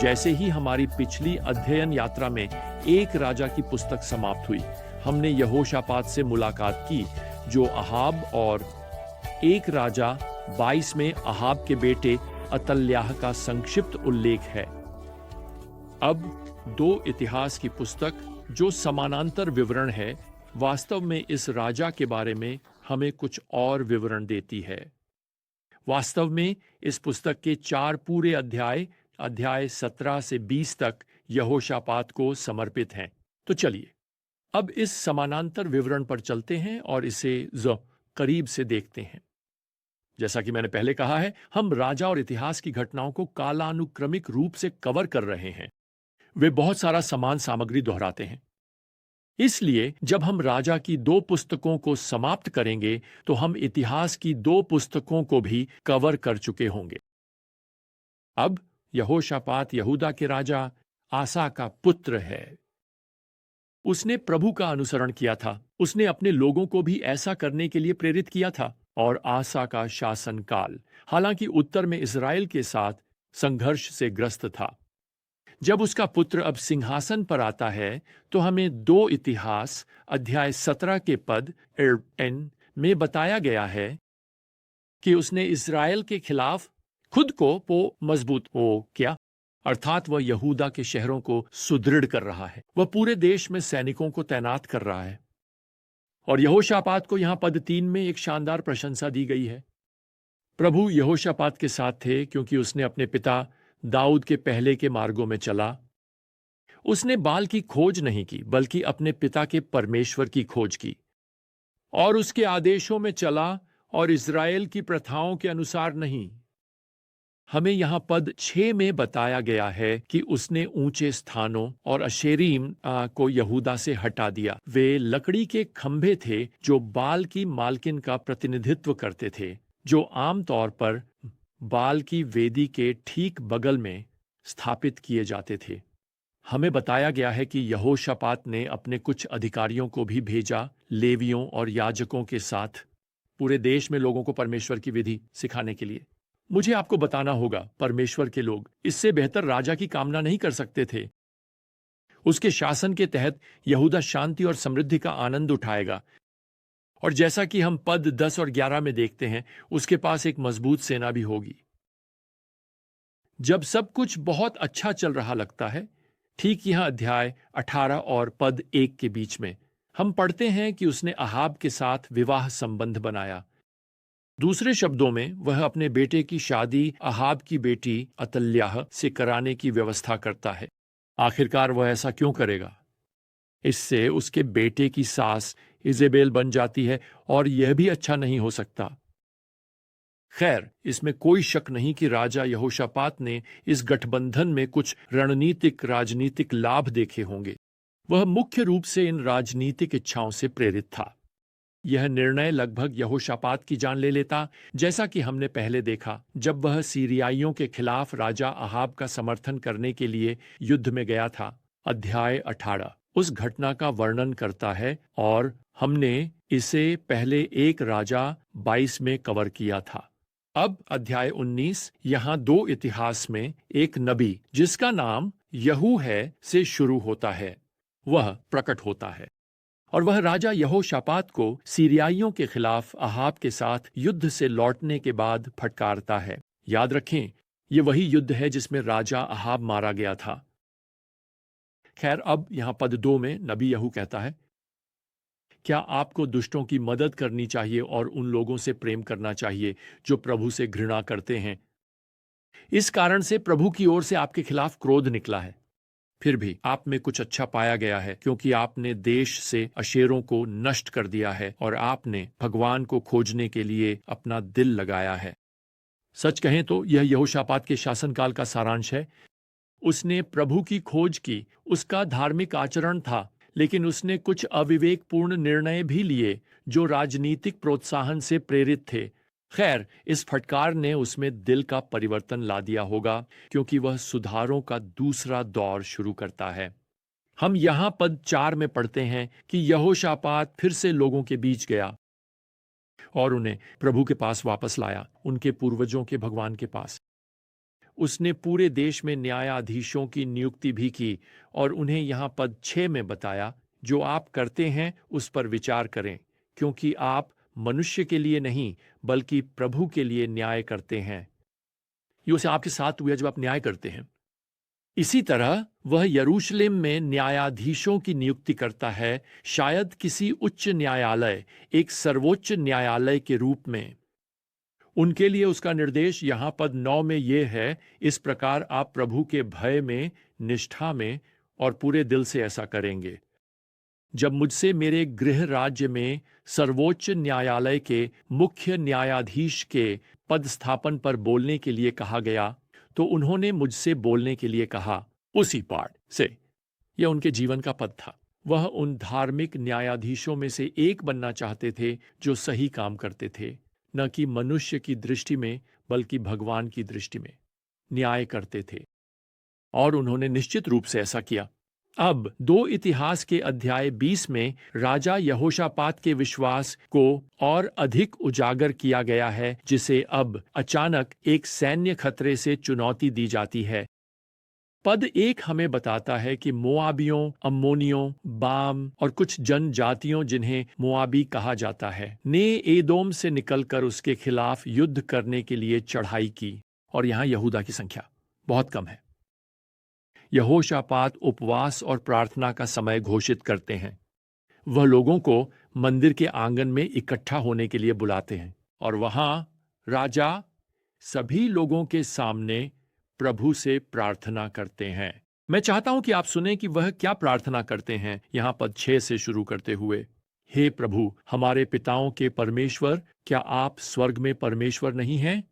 जैसे ही हमारी पिछली अध्ययन यात्रा में एक राजा की पुस्तक समाप्त हुई, हमने यहोशापात से मुलाकात की, जो अहाब, और एक राजा 22 में अहाब के बेटे अतल्याह का संक्षिप्त उल्लेख है। अब 2 इतिहास की पुस्तक, जो समानांतर विवरण है, वास्तव में इस राजा के बारे में हमें कुछ और विवरण देती है। वास्तव में इस पुस्तक के 4 पूरे अध्याय 17 से 20 तक यहोशापात को समर्पित हैं। तो चलिए अब इस समानांतर विवरण पर चलते हैं और इसे करीब से देखते हैं। जैसा कि मैंने पहले कहा है, हम राजा और इतिहास की घटनाओं को कालानुक्रमिक रूप से कवर कर रहे हैं। वे बहुत सारा समान सामग्री दोहराते हैं। इसलिए जब हम राजा की 2 पुस्तकों को समाप्त करेंगे तो हम इतिहास की 2 पुस्तकों को भी कवर कर चुके होंगे। अब यहोशापात यहूदा के राजा आसा का पुत्र है। उसने प्रभु का अनुसरण किया था। उसने अपने लोगों को भी ऐसा करने के लिए प्रेरित किया था। और आसा का शासनकाल, हालांकि उत्तर में इज़राइल के साथ संघर्ष से ग्रस्त था। जब उसका पुत्र अब सिंहासन पर आता है तो हमें 2 इतिहास अध्याय 17 के पद एन में बताया गया है कि उसने इज़राइल के खिलाफ खुद को मजबूत किया, अर्थात वह यहूदा के शहरों को सुदृढ़ कर रहा है। वह पूरे देश में सैनिकों को तैनात कर रहा है। और यहोशापात को यहां पद 3 में एक शानदार प्रशंसा दी गई है। प्रभु यहोशापात के साथ थे क्योंकि उसने अपने पिता दाऊद के पहले के मार्गों में चला। उसने बाल की खोज नहीं की, बल्कि अपने पिता के परमेश्वर की खोज की और उसके आदेशों में चला और इज़राइल की प्रथाओं के अनुसार नहीं। हमें यहां पद 6 में बताया गया है कि उसने ऊंचे स्थानों और अशेरीम को यहूदा से हटा दिया। वे लकड़ी के खंभे थे जो बाल की मालकिन का प्रतिनिधित्व करते थे, जो आमतौर पर बाल की वेदी के ठीक बगल में स्थापित किए जाते थे। हमें बताया गया है कि यहोशापात ने अपने कुछ अधिकारियों को भी भेजा, लेवियों और याजकों के साथ, पूरे देश में लोगों को परमेश्वर की विधि सिखाने के लिए। मुझे आपको बताना होगा, परमेश्वर के लोग इससे बेहतर राजा की कामना नहीं कर सकते थे। उसके शासन के तहत यहूदा शांति और समृद्धि का आनंद उठाएगा। और जैसा कि हम पद 10 और 11 में देखते हैं, उसके पास एक मजबूत सेना भी होगी। जब सब कुछ बहुत अच्छा चल रहा लगता है, ठीक यहां अध्याय 18 और पद 1 के बीच में हम पढ़ते हैं कि उसने अहाब के साथ विवाह संबंध बनाया। दूसरे शब्दों में, वह अपने बेटे की शादी अहाब की बेटी अतल्याह से कराने की व्यवस्था करता है। आखिरकार वह ऐसा क्यों करेगा? इससे उसके बेटे की सास इजेबेल बन जाती है और यह भी अच्छा नहीं हो सकता। खैर, इसमें कोई शक नहीं कि राजा यहोशापात ने इस गठबंधन में कुछ रणनीतिक राजनीतिक लाभ देखे होंगे। वह मुख्य रूप से इन राजनीतिक इच्छाओं से प्रेरित था। यह निर्णय लगभग यहोशापात की जान ले लेता, जैसा कि हमने पहले देखा जब वह सीरियाइयों के खिलाफ राजा अहाब का समर्थन करने के लिए युद्ध में गया था। अध्याय 18 उस घटना का वर्णन करता है और हमने इसे पहले 1 राजा 22 में कवर किया था। अब अध्याय 19 यहाँ 2 इतिहास में एक नबी, जिसका नाम यहू है, से शुरू होता है। वह प्रकट होता है और वह राजा यहोशापात को सीरियाइयों के खिलाफ अहाब के साथ युद्ध से लौटने के बाद फटकारता है। याद रखें, ये वही युद्ध है जिसमें राजा अहाब मारा गया था। खैर, अब यहां पद 2 में नबी यहू कहता है, क्या आपको दुष्टों की मदद करनी चाहिए और उन लोगों से प्रेम करना चाहिए जो प्रभु से घृणा करते हैं। इस कारण से प्रभु की ओर से आपके खिलाफ क्रोध निकला है। फिर भी आप में कुछ अच्छा पाया गया है, क्योंकि आपने देश से अशेरों को नष्ट कर दिया है और आपने भगवान को खोजने के लिए अपना दिल लगाया है। सच कहें तो यह यहोशापात के शासनकाल का सारांश है। उसने प्रभु की खोज की, उसका धार्मिक आचरण था, लेकिन उसने कुछ अविवेकपूर्ण निर्णय भी लिए जो राजनीतिक प्रोत्साहन से प्रेरित थे। खैर, इस फटकार ने उसमें दिल का परिवर्तन ला दिया होगा, क्योंकि वह सुधारों का दूसरा दौर शुरू करता है। हम यहां पद 4 में पढ़ते हैं कि यहोशापात फिर से लोगों के बीच गया और उन्हें प्रभु के पास वापस लाया, उनके पूर्वजों के भगवान के पास। उसने पूरे देश में न्यायाधीशों की नियुक्ति भी की और उन्हें यहाँ पद 6 में बताया, जो आप करते हैं उस पर विचार करें, क्योंकि आप मनुष्य के लिए नहीं बल्कि प्रभु के लिए न्याय करते हैं। ये उसे आपके साथ हुआ जब आप न्याय करते हैं। इसी तरह वह यरूशलेम में न्यायाधीशों की नियुक्ति करता है, शायद किसी उच्च न्यायालय, एक सर्वोच्च न्यायालय के रूप में। उनके लिए उसका निर्देश यहाँ पद 9 में यह है, इस प्रकार आप प्रभु के भय में, निष्ठा में और पूरे दिल से ऐसा करेंगे। जब मुझसे मेरे गृह राज्य में सर्वोच्च न्यायालय के मुख्य न्यायाधीश के पदस्थापन पर बोलने के लिए कहा गया, तो उन्होंने मुझसे बोलने के लिए कहा। उसी पाठ से यह उनके जीवन का पद था। वह उन धार्मिक न्यायाधीशों में से एक बनना चाहते थे जो सही काम करते थे, न कि मनुष्य की दृष्टि में बल्कि भगवान की दृष्टि में न्याय करते थे, और उन्होंने निश्चित रूप से ऐसा किया। अब 2 इतिहास के अध्याय 20 में राजा यहोशापात के विश्वास को और अधिक उजागर किया गया है, जिसे अब अचानक एक सैन्य खतरे से चुनौती दी जाती है। पद 1 हमें बताता है कि मोआबियों, अम्मोनियों, बाम और कुछ जनजातियों, जिन्हें मोआबी कहा जाता है, ने एदोम से निकलकर उसके खिलाफ युद्ध करने के लिए चढ़ाई की। और यहाँ यहूदा की संख्या बहुत कम है। यहोशापात उपवास और प्रार्थना का समय घोषित करते हैं। वह लोगों को मंदिर के आंगन में इकट्ठा होने के लिए बुलाते हैं, और वहां राजा सभी लोगों के सामने प्रभु से प्रार्थना करते हैं। मैं चाहता हूं कि आप सुने कि वह क्या प्रार्थना करते हैं। यहां पद 6 से शुरू करते हुए, हे प्रभु, हमारे पिताओं के परमेश्वर, क्या आप स्वर्ग में परमेश्वर नहीं हैं?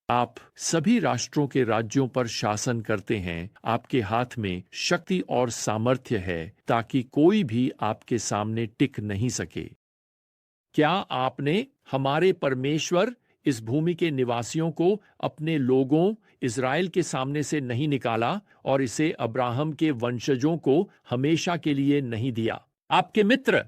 आप सभी राष्ट्रों के राज्यों पर शासन करते हैं। आपके हाथ में शक्ति और सामर्थ्य है, ताकि कोई भी आपके सामने टिक नहीं सके। क्या आपने हमारे परमेश्वर इस भूमि के निवासियों को अपने लोगों इज़राइल के सामने से नहीं निकाला और इसे अब्राहम के वंशजों को हमेशा के लिए नहीं दिया, आपके मित्र?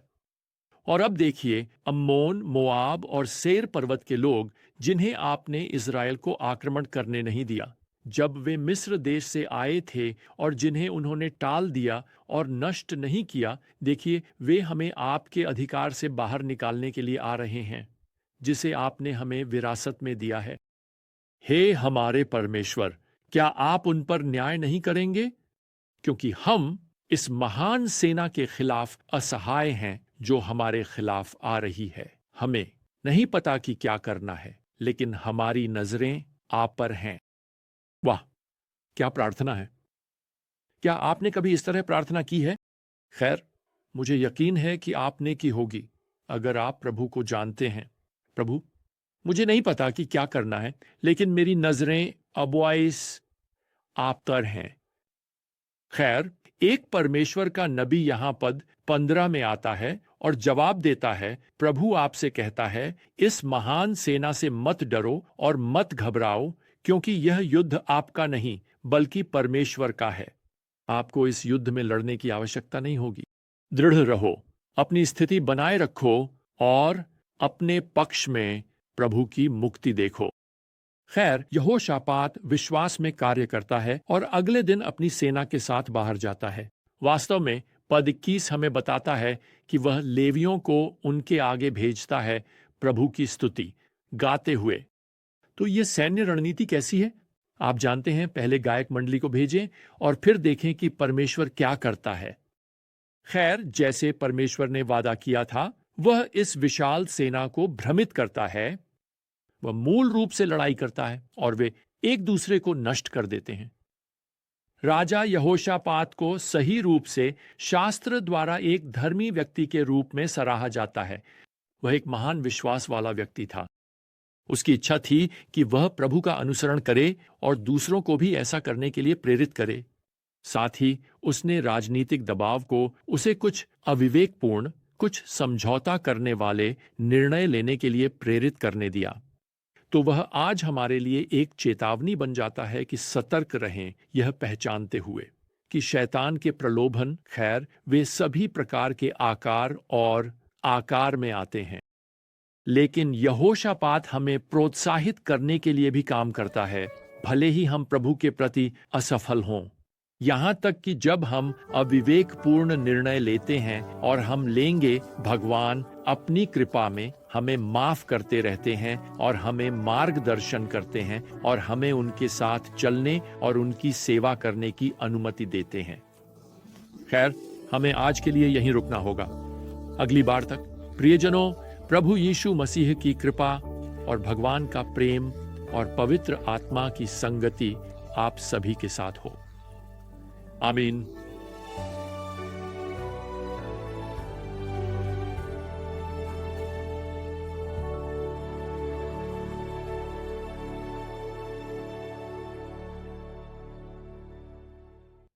और अब देखिए, अम्मोन, मोआब और सेर पर्वत के लोग, जिन्हें आपने इज़राइल को आक्रमण करने नहीं दिया जब वे मिस्र देश से आए थे, और जिन्हें उन्होंने टाल दिया और नष्ट नहीं किया, देखिए वे हमें आपके अधिकार से बाहर निकालने के लिए आ रहे हैं, जिसे आपने हमें विरासत में दिया है। हे हमारे परमेश्वर, क्या आप उन पर न्याय नहीं करेंगे? क्योंकि हम इस महान सेना के खिलाफ असहाय हैं जो हमारे खिलाफ आ रही है। हमें नहीं पता कि क्या करना है, लेकिन हमारी नजरें आप पर हैं। वाह, क्या प्रार्थना है! क्या आपने कभी इस तरह प्रार्थना की है? खैर, मुझे यकीन है कि आपने की होगी, अगर आप प्रभु को जानते हैं। प्रभु, मुझे नहीं पता कि क्या करना है, लेकिन मेरी नजरें अबवाइस आप पर हैं। खैर, एक परमेश्वर का नबी यहां पद 15 में आता है और जवाब देता है। प्रभु आपसे कहता है, इस महान सेना से मत डरो और मत घबराओ, क्योंकि यह युद्ध आपका नहीं बल्कि परमेश्वर का है। आपको इस युद्ध में लड़ने की आवश्यकता नहीं होगी। दृढ़ रहो, अपनी स्थिति बनाए रखो और अपने पक्ष में प्रभु की मुक्ति देखो। खैर, यहोशापात विश्वास में कार्य करता है और अगले दिन अपनी सेना के साथ बाहर जाता है। वास्तव में पद 21 हमें बताता है कि वह लेवियों को उनके आगे भेजता है प्रभु की स्तुति गाते हुए। तो ये सैन्य रणनीति कैसी है? आप जानते हैं, पहले गायक मंडली को भेजें और फिर देखें कि परमेश्वर क्या करता है। खैर, जैसे परमेश्वर ने वादा किया था, वह इस विशाल सेना को भ्रमित करता है। वह मूल रूप से लड़ाई करता है और वे एक दूसरे को नष्ट कर देते हैं। राजा यहोशापात को सही रूप से शास्त्र द्वारा एक धर्मी व्यक्ति के रूप में सराहा जाता है। वह एक महान विश्वास वाला व्यक्ति था। उसकी इच्छा थी कि वह प्रभु का अनुसरण करे और दूसरों को भी ऐसा करने के लिए प्रेरित करे। साथ ही उसने राजनीतिक दबाव को उसे कुछ अविवेकपूर्ण, कुछ समझौता करने वाले निर्णय लेने के लिए प्रेरित करने दिया। तो वह आज हमारे लिए एक चेतावनी बन जाता है कि सतर्क रहें, यह पहचानते हुए कि शैतान के प्रलोभन, खैर, वे सभी प्रकार के आकार में आते हैं। लेकिन यहोशापात हमें प्रोत्साहित करने के लिए भी काम करता है भले ही हम प्रभु के प्रति असफल हों। यहाँ तक कि जब हम अविवेकपूर्ण निर्णय लेते हैं और हम लेंगे, भगवान अपनी कृपा में हमें माफ करते रहते हैं और हमें मार्गदर्शन करते हैं और हमें उनके साथ चलने और उनकी सेवा करने की अनुमति देते हैं। खैर, हमें आज के लिए यहीं रुकना होगा। अगली बार तक प्रियजनों, प्रभु यीशु मसीह की कृपा और भगवान का प्रेम और पवित्र आत्मा की संगति आप सभी के साथ हो। आमीन।